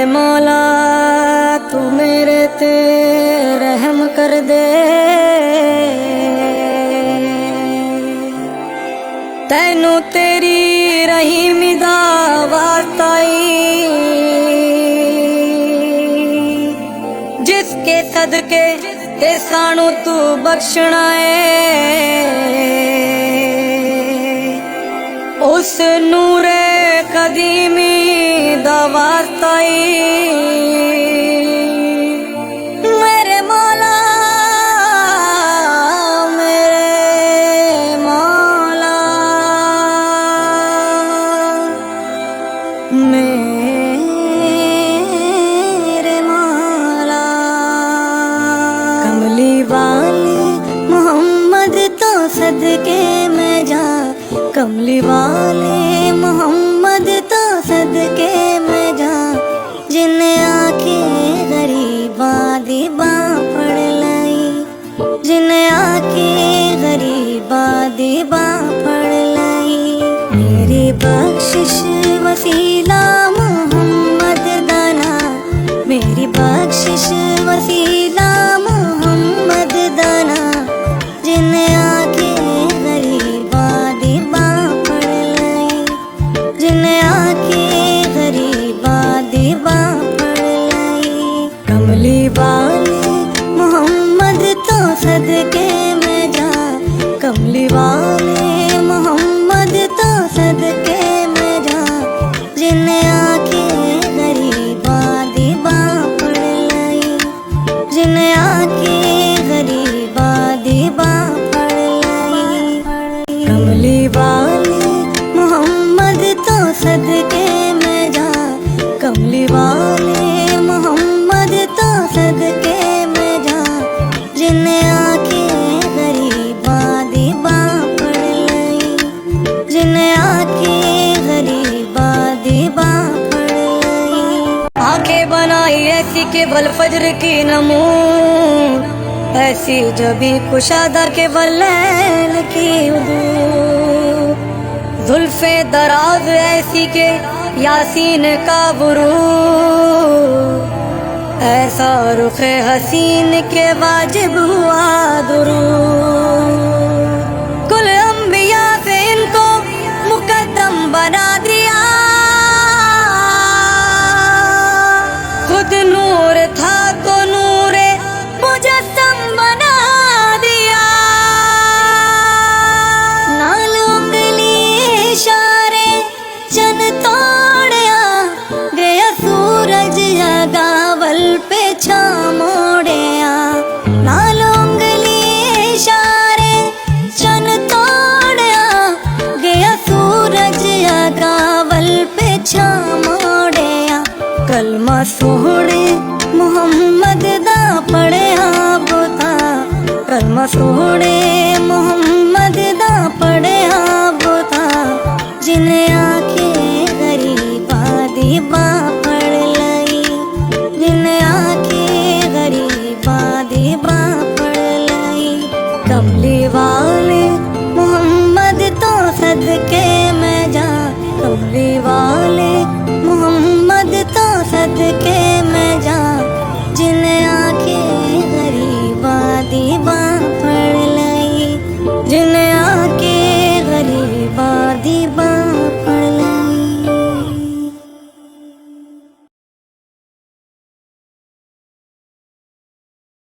मौला तू मेरे ते रहम कर दे, तैनू तेरी रहीमी दा वास्ता जिसके सदके ते सानू तू बख्शना है, उस नूरे कदीमी दा वास्ता मेरे मौला कमली वाले मोहम्मद तो सदके में जा, कमली वाले मोहम्मद तो सदके में जा, जिन्हें आके गरीबा दी बां पड़ लाई, जिन्हें आके गरीबा दी बां पड़ लाई। मेरी बख्शिश वसीला मोहम्मद दाना, मेरी बख्शिश वसीला मोहम्मद दाना, जिन्हें आके गरीबा दी बां पड़ लाई, जिन्हें आके गरीबा दी बां पड़ लाई। कमली वाले मोहम्मद तो सदके में जा, कमली वाले मोहम्मद तो सदके में जा, जिन्हें आके गरीबा दी बां पड़ लाई, जिन्हें आके गरीबा दी बां पड़ लाई। कमली वाले मोहम्मद तो सदके में जा, कमली वाले मोहम्मद तो सदके में जा, जिन्हें आके गरीबा दी बां पड़ लाई, जिन्हें आके गरीबा दी बां पड़ लाई। आंखें बनाई ऐसी केवल फजर की नमूर, ऐसी जबी कुशादा केवल लैल की उदूर, जुल्फे दराज ऐसी के यासीन का बुरूद, ऐसा रुखे हसीन के वाजिब हुआ दुरूद। कुल अंबिया से इनको मुकद्दम बना दिया, खुद नूर था तो नूरे मुजस्सम बना दिया। नाल उंगली इशारे चन तोड़या, गया सूरज गावल पे छा मोड़या। नाल उंगली इशारे चन तोड़या, गया सूरज गावल पे छा मोड़या। कलमा सोहणे मोहम्मद दा पढ़या बुता, कलमा सोहणे मोहम्मद दा पढ़या बुता, जिन्हें आके गरीबा दी बां